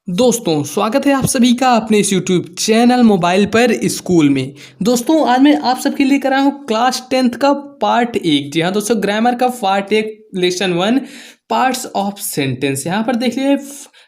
दोस्तों स्वागत है आप सभी का अपने इस यूट्यूब चैनल मोबाइल पर स्कूल में। दोस्तों आज मैं आप सबके लिए कर रहा हूँ क्लास 10th का पार्ट 1। जी हाँ दोस्तों, ग्रामर का part 1 lesson 1 parts of sentence. यहाँ पर देख लीजिए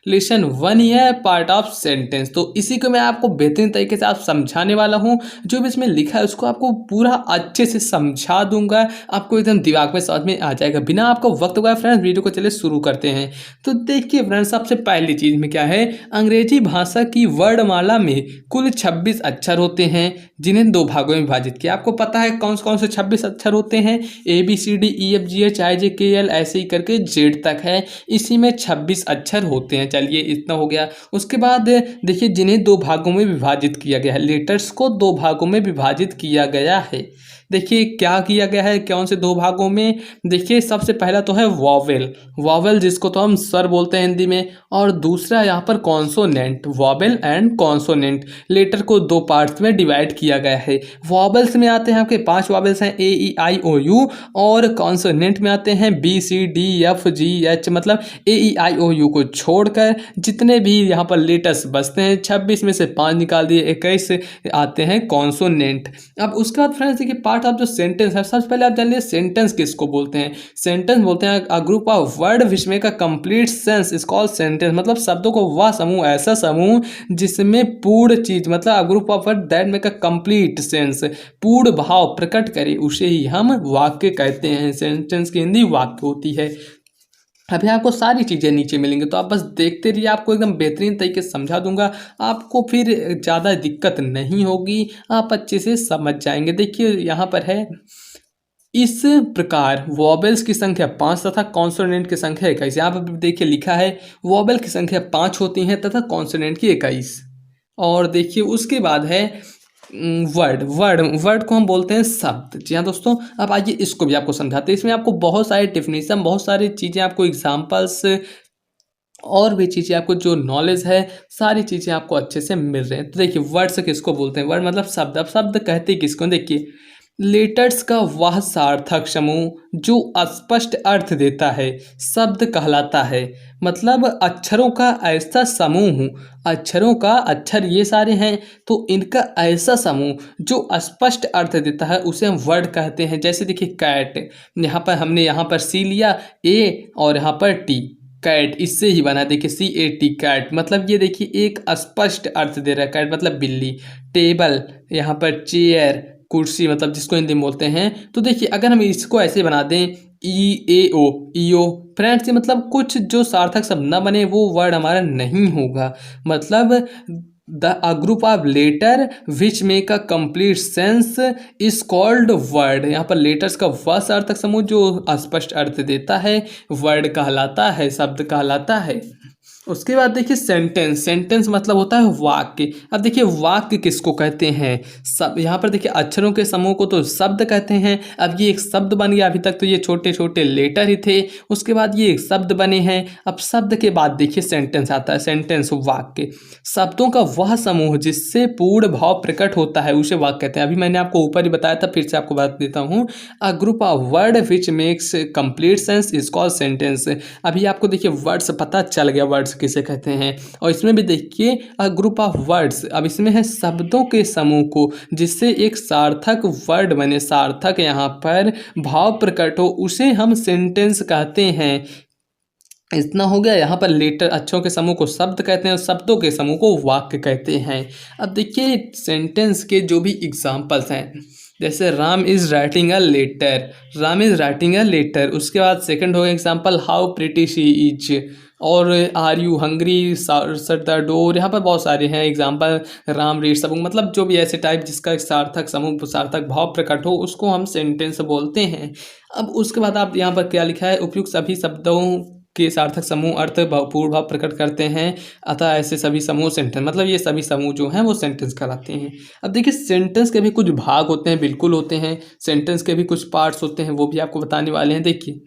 लेसन 1 ही है पार्ट ऑफ सेंटेंस। तो इसी को मैं आपको बेहतरीन तरीके से आप समझाने वाला हूँ। जो भी इसमें लिखा है उसको आपको पूरा अच्छे से समझा दूंगा, आपको एकदम दिमाग में समझ में आ जाएगा। बिना आपको वक्त लगाए फ्रेंड्स वीडियो को चलिए शुरू करते हैं। तो देखिए फ्रेंड्स, सबसे पहली चीज़ में क्या है, अंग्रेजी भाषा की वर्णमाला में कुल 26 अक्षर होते हैं जिन्हें दो भागों में विभाजित किया। आपको पता है कौन से 26 अक्षर होते हैं? ABCDEFGHIJKL ऐसे ही करके जेड तक है, इसी में 26 अक्षर होते हैं। चलिए इतना हो गया। उसके बाद देखिए जिन्हें दो भागों में विभाजित किया गया है, लेटर्स को दो भागों में विभाजित किया गया है। देखिए क्या किया गया है, कौन से दो भागों में? देखिए सबसे पहला तो है वॉवेल, वॉवेल जिसको तो हम स्वर बोलते हैं हिंदी में, और दूसरा यहाँ पर consonant, vowel and consonant. Letter को दो पार्ट्स में डिवाइड किया गया है। वॉवेल्स में आते हैं आपके 5 वॉवेल्स हैं, AEIOU, और कॉन्सोनेंट में आते हैं BCDFGH। मतलब AEIOU को छोड़कर जितने भी यहाँ पर लेटर्स बचते हैं 26 में से 5 निकाल दिए, 21 आते हैं कॉन्सोनेंट। अब उसके बाद फ्रेंड्स देखिए पार्ट ऑफ जो सेंटेंस है, सबसे पहले आप जान लीजिए सेंटेंस किसको बोलते हैं। सेंटेंस बोलते हैं अ group of word which make a complete sense is called sentence. मतलब शब्दों को वह समूह, ऐसा समूह जिसमें पूर्ण चीज, मतलब a group of word that make a complete sense, पूर्ण भाव प्रकट करे, उसे ही हम वाक्य कहते हैं। सेंटेंस की हिंदी वाक्य होती है। अभी आपको सारी चीज़ें नीचे मिलेंगी, तो आप बस देखते रहिए, आपको एकदम बेहतरीन तरीके से समझा दूंगा, आपको फिर ज़्यादा दिक्कत नहीं होगी, आप अच्छे से समझ जाएंगे। देखिए यहाँ पर है, इस प्रकार वॉबल्स की संख्या 5 तथा कॉन्सोनेंट की संख्या 21। यहाँ पर देखिए लिखा है वॉबल की संख्या 5 होती है तथा कॉन्सोनेंट की 21। और देखिए उसके बाद है वर्ड, वर्ड को हम बोलते हैं शब्द। जी हाँ दोस्तों, अब आइए इसको भी आपको समझाते हैं। इसमें आपको बहुत सारे डिफिनीशन, बहुत सारी चीज़ें, आपको एग्जांपल्स और भी चीज़ें, आपको जो नॉलेज है सारी चीज़ें आपको अच्छे से मिल रहे हैं। तो देखिए वर्ड से किसको बोलते हैं? वर्ड मतलब शब्द। अब शब्द कहते किसको? देखिए लेटर्स का वह सार्थक समूह जो स्पष्ट अर्थ देता है शब्द कहलाता है। मतलब अक्षरों का ऐसा समूह, अक्षरों का, अक्षर ये सारे हैं तो इनका ऐसा समूह जो स्पष्ट अर्थ देता है उसे हम वर्ड कहते हैं। जैसे देखिए कैट, यहाँ पर हमने यहाँ पर सी लिया, ए और यहाँ पर टी, कैट इससे ही बना। देखिए CAT कैट, मतलब ये देखिए एक स्पष्ट अर्थ दे रहा है। कैट मतलब बिल्ली। टेबल, यहाँ पर चेयर, कुर्सी, मतलब जिसको हिंदी में बोलते हैं। तो देखिए अगर हम इसको ऐसे बना दें EAO, ईओ, फ्रेंड्स मतलब कुछ जो सार्थक शब्द ना बने वो वर्ड हमारा नहीं होगा। मतलब a group of letter which make a complete sense is called word. यहाँ पर लेटर्स का वह सार्थक समूह जो स्पष्ट अर्थ देता है वर्ड कहलाता है, शब्द कहलाता है। उसके बाद देखिए सेंटेंस, सेंटेंस मतलब होता है वाक्य। अब देखिए वाक्य किसको कहते हैं? सब, यहाँ पर देखिए अक्षरों के समूह को तो शब्द कहते हैं। अब ये एक शब्द बन गया, अभी तक तो ये छोटे छोटे लेटर ही थे, उसके बाद ये एक शब्द बने हैं। अब शब्द के बाद देखिए सेंटेंस आता है। सेंटेंस वाक्य, शब्दों का वह समूह जिससे पूर्ण भाव प्रकट होता है उसे वाक्य कहते हैं। अभी मैंने आपको ऊपर ही बताया था, फिर से आपको बता देता हूँ। अ group of word which makes complete sense is called sentence. अभी आपको देखिए वर्ड्स पता चल गया, वर्ड्स किसे कहते हैं। और इसमें भी देखिए अ ग्रुप ऑफ वर्ड्स, अब इसमें है शब्दों के समूह को जिससे एक सार्थक वर्ड बने, सार्थक यहाँ पर भाव प्रकट हो, उसे हम सेंटेंस कहते हैं। इतना हो गया। यहाँ पर लेटर, अक्षरों के समूह को शब्द कहते हैं और शब्दों के समूह को वाक्य कहते हैं। अब देखिए सेंटेंस के जो भी एग्जाम्पल्स हैं, जैसे Ram is writing a letter, Ram is writing a letter. उसके बाद सेकंड हो गया example how pretty she is, और are you hungry, shut the door. यहाँ पर बहुत सारे हैं एग्जाम्पल। राम रीड सब, मतलब जो भी ऐसे टाइप जिसका एक सार्थक समूह, सार्थक भाव प्रकट हो उसको हम सेंटेंस बोलते हैं। अब उसके बाद आप यहाँ पर क्या लिखा है, उपयुक्त सभी शब्दों के सार्थक समूह अर्थ पूर्ण भाव प्रकट करते हैं, अतः ऐसे सभी समूह सेंटेंस, मतलब ये सभी समूह जो हैं वो सेंटेंस कहलाते हैं। अब देखिए सेंटेंस के भी कुछ भाग होते हैं, बिल्कुल होते हैं। सेंटेंस के भी कुछ पार्ट्स होते हैं, वो भी आपको बताने वाले हैं। देखिए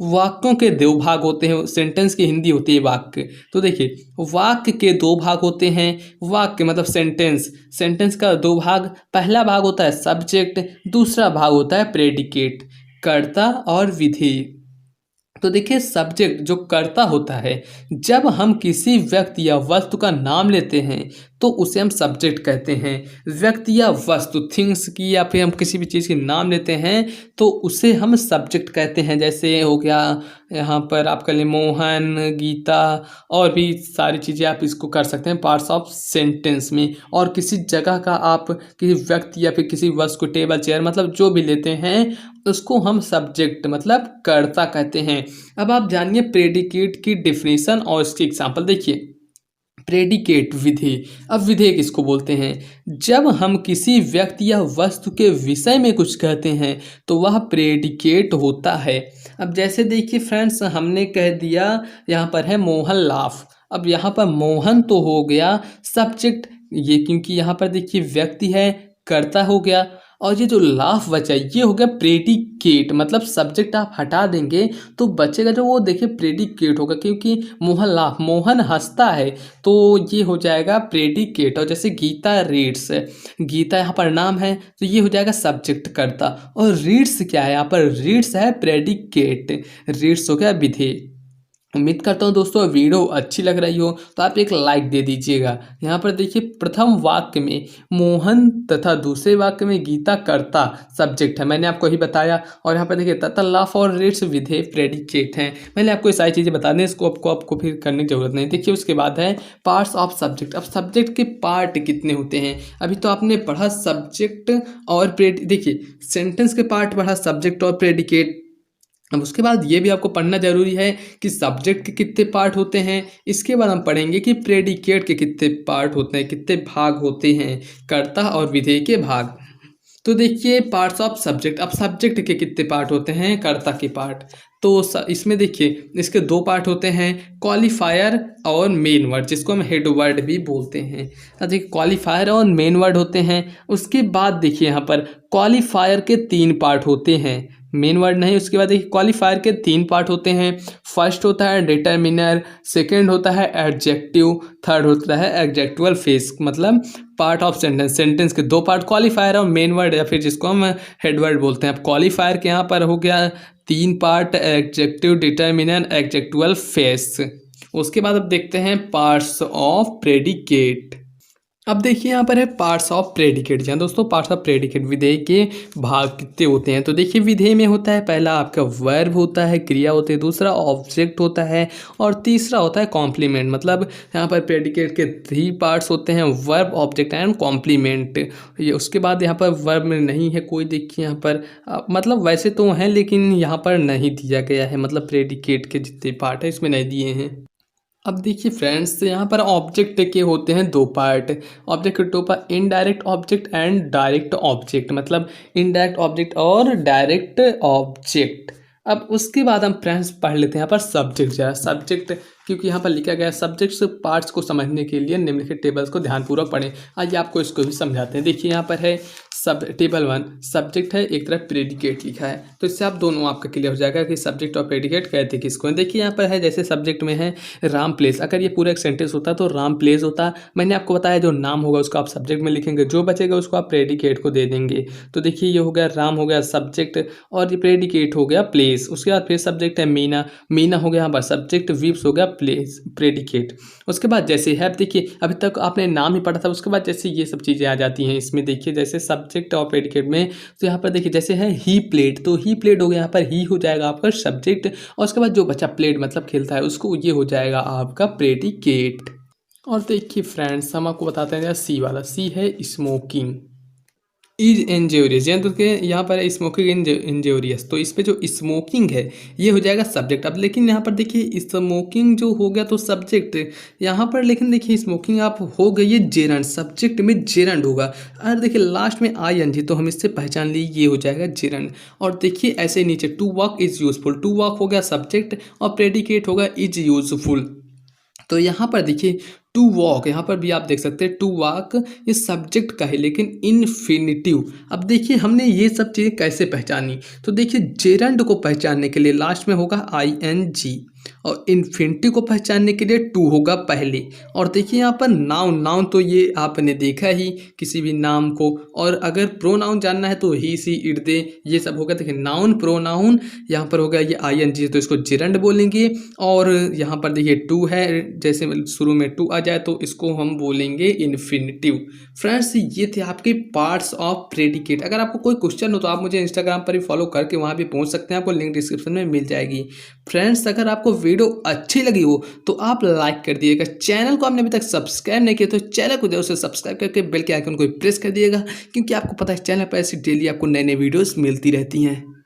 वाक्यों के दो भाग होते हैं, सेंटेंस की हिंदी होती है वाक्य। तो देखिए वाक्य के दो भाग होते हैं। वाक्य मतलब सेंटेंस, सेंटेंस का दो भाग, पहला भाग होता है सब्जेक्ट, दूसरा भाग होता है प्रेडिकेट, कर्ता और विधेय। तो देखिए सब्जेक्ट जो कर्ता होता है, जब हम किसी व्यक्ति या वस्तु का नाम लेते हैं तो उसे हम सब्जेक्ट कहते हैं। व्यक्ति या वस्तु थिंग्स की या फिर हम किसी भी चीज़ के नाम लेते हैं तो उसे हम सब्जेक्ट कहते हैं। जैसे हो गया यहाँ पर आप कर लें मोहन, गीता और भी सारी चीज़ें आप इसको कर सकते हैं पार्ट्स ऑफ सेंटेंस में। और किसी जगह का आप किसी व्यक्ति या फिर किसी वस्तु को टेबल चेयर मतलब जो भी लेते हैं उसको हम सब्जेक्ट मतलब कर्ता कहते हैं। अब आप जानिए प्रेडिकेट की डिफिनीशन और इसकी एग्जांपल देखिए। प्रेडिकेट विधेय। अब विधेय किसको बोलते हैं? जब हम किसी व्यक्ति या वस्तु के विषय में कुछ कहते हैं तो वह प्रेडिकेट होता है। अब जैसे देखिए फ्रेंड्स, हमने कह दिया यहाँ पर है मोहन लाफ। अब यहाँ पर मोहन तो हो गया सब्जेक्ट, ये क्योंकि यहाँ पर देखिए व्यक्ति है, कर्ता हो गया। और ये जो लाफ बचा ये हो गया प्रेडिकेट, मतलब सब्जेक्ट आप हटा देंगे तो बचेगा जो वो देखिए प्रेडिकेट होगा, क्योंकि मोहन लाफ, मोहन हंसता है तो ये हो जाएगा प्रेडिकेट। और जैसे गीता रीड्स, गीता यहाँ पर नाम है तो ये हो जाएगा सब्जेक्ट कर्ता। और रीड्स क्या है? यहाँ पर रीड्स है प्रेडिकेट, रीड्स हो गया विधेय। उम्मीद करता हूँ दोस्तों वीडियो अच्छी लग रही हो तो आप एक लाइक दे दीजिएगा। यहाँ पर देखिए प्रथम वाक्य में मोहन तथा दूसरे वाक्य में गीता कर्ता सब्जेक्ट है, मैंने आपको ही बताया। और यहाँ पर देखिए तथा लाफ और रीड्स विधेय प्रेडिकेट हैं। मैंने आपको ये सारी चीज़ें बता दें, इसको आपको फिर करने की जरूरत नहीं। देखिए उसके बाद है पार्ट्स ऑफ सब्जेक्ट। अब सब्जेक्ट के पार्ट कितने होते हैं? अभी तो आपने पढ़ा सब्जेक्ट और देखिए सेंटेंस के पार्ट पढ़ा सब्जेक्ट और प्रेडिकेट। अब उसके बाद ये भी आपको पढ़ना जरूरी है कि सब्जेक्ट के कितने पार्ट होते हैं। इसके बाद हम पढ़ेंगे कि प्रेडिकेट के कितने पार्ट होते हैं, कितने भाग होते हैं, कर्ता और विधेय के भाग। तो देखिए पार्ट्स ऑफ सब्जेक्ट। अब सब्जेक्ट के कितने पार्ट होते हैं? कर्ता के पार्ट। तो इसमें देखिए इसके दो पार्ट होते हैं, क्वालिफायर और मेन वर्ड, जिसको हम हेड वर्ड भी बोलते हैं। देखिए क्वालिफायर और मेन वर्ड होते हैं। उसके बाद देखिए यहाँ पर क्वालिफायर के तीन पार्ट होते हैं, मेन वर्ड नहीं। उसके बाद देखिए क्वालिफायर के तीन पार्ट होते हैं। फर्स्ट होता है डिटर्मिनर, सेकंड होता है एडजेक्टिव, थर्ड होता है एडजेक्टिवल फेस, मतलब पार्ट ऑफ सेंटेंस। सेंटेंस के दो पार्ट क्वालिफायर और मेन वर्ड या फिर जिसको हम हेड वर्ड बोलते हैं। अब क्वालिफायर के यहाँ पर हो गया तीन part, adjective, determiner, adjectival face. उसके बाद अब देखते हैं पार्ट्स ऑफ प्रेडिकेट। अब देखिए यहाँ पर है पार्ट्स ऑफ प्रेडिकेट। जहाँ दोस्तों पार्ट्स ऑफ प्रेडिकेट विधेय के भाग कितने होते हैं? तो देखिए विधेय में होता है पहला आपका वर्ब होता है, क्रिया होती है, दूसरा ऑब्जेक्ट होता है और तीसरा होता है कॉम्प्लीमेंट। मतलब यहाँ पर प्रेडिकेट के 3 पार्ट्स होते हैं, वर्ब, ऑब्जेक्ट एंड कॉम्प्लीमेंट। ये उसके बाद यहाँ पर वर्ब में नहीं है कोई, देखिए यहाँ पर मतलब वैसे तो हैं लेकिन यहाँ पर नहीं दिया गया है, मतलब प्रेडिकेट के जितने पार्ट है इसमें नहीं दिए हैं। अब देखिए फ्रेंड्स यहाँ पर ऑब्जेक्ट के होते हैं 2 पार्ट। ऑब्जेक्ट के 2 part, indirect object and direct object, मतलब इनडायरेक्ट ऑब्जेक्ट और डायरेक्ट ऑब्जेक्ट। अब उसके बाद हम फ्रेंड्स पढ़ लेते हैं यहाँ पर सब्जेक्ट। जरा सब्जेक्ट, क्योंकि यहाँ पर लिखा गया सब्जेक्ट्स पार्ट्स को समझने के लिए निम्नलिखित टेबल्स को ध्यानपूर्वक पढ़ें। आइए आपको इसको भी समझाते हैं। देखिए यहाँ पर है सब टेबल 1 सब्जेक्ट है, एक तरफ प्रेडिकेट लिखा है, तो इससे आप दोनों आपका क्लियर हो जाएगा कि सब्जेक्ट और प्रेडिकेट कहते किसको हैं। देखिए यहाँ पर है जैसे सब्जेक्ट में है राम प्लेस, अगर ये पूरा एक सेंटेंस होता तो राम प्लेस होता। मैंने आपको बताया जो नाम होगा उसको आप सब्जेक्ट में लिखेंगे, जो बचेगा उसको आप प्रेडिकेट को दे देंगे। तो देखिए ये हो गया राम हो गया सब्जेक्ट और ये प्रेडिकेट हो गया प्लेस। उसके बाद फिर सब्जेक्ट है मीना, मीना हो गया यहाँ पर सब्जेक्ट, वीव्स हो गया प्लेस प्रेडिकेट। उसके बाद जैसे है, देखिए अभी तक आपने नाम ही पढ़ा था, उसके बाद जैसे ये सब चीज़ें आ जाती हैं इसमें। देखिए जैसे सब्जेक्ट और प्रेडिकेट में, तो यहाँ पर देखिए जैसे है ही प्लेड, तो ही प्लेड हो गया, यहाँ पर ही हो जाएगा आपका सब्जेक्ट और उसके बाद जो बच्चा प्लेड मतलब खेलता है उसको, ये हो जाएगा आपका प्रेडिकेट। और देखिए फ्रेंड्स हम आपको बताते हैं सी वाला, सी है स्मोकिंग इज इंजूरियस, यानी तो यहाँ पर स्मोकिंग इंजूरियस, तो इस पे जो स्मोकिंग है ये हो जाएगा सब्जेक्ट। अब लेकिन यहाँ पर देखिए स्मोकिंग जो हो गया तो सब्जेक्ट यहाँ पर, लेकिन देखिए स्मोकिंग आप हो गई है जेरंड, सब्जेक्ट में जेरंड होगा। और देखिए लास्ट में ING, तो हम इससे पहचान ली ये हो जाएगा जेरंड। और देखिए ऐसे नीचे to work is useful, to work हो गया सब्जेक्ट और प्रेडिकेट होगा इज यूजफुल। तो यहाँ पर देखिए टू वॉक, यहाँ पर भी आप देख सकते हैं टू वॉक ये सब्जेक्ट का है लेकिन इन्फिनिटिव। अब देखिए हमने ये सब चीज़ें कैसे पहचानी, तो देखिए जेरंड को पहचानने के लिए लास्ट में होगा ING और इन्फिनिटिव को पहचानने के लिए टू होगा पहले। और देखिए यहाँ पर नाउन, नाउन तो ये आपने देखा ही किसी भी नाम को। और अगर प्रोनाउन जानना है तो ही, सी, इट, दे, ये सब होगा। देखिए नाउन, प्रोनाउन, यहाँ पर हो गया ये आईएनजी तो इसको जिरंड बोलेंगे। और यहाँ पर देखिए टू है, जैसे शुरू में टू आ जाए तो इसको हम बोलेंगे इन्फिनिटिव। फ्रेंड्स ये थे आपके पार्ट्स ऑफ प्रेडिकेट। अगर आपको कोई क्वेश्चन हो तो आप मुझे इंस्टाग्राम पर भी फॉलो करके वहाँ भी पहुँच सकते हैं, आपको लिंक डिस्क्रिप्शन में मिल जाएगी। फ्रेंड्स अगर आपको वीडियो अच्छी लगी हो तो आप लाइक कर दिएगा। चैनल को आपने अभी तक सब्सक्राइब नहीं किया तो चैनल को जरूर से सब्सक्राइब करके बेल के आइकन को प्रेस कर दिएगा, क्योंकि आपको पता है चैनल पर ऐसी डेली आपको नए नए वीडियोस मिलती रहती हैं।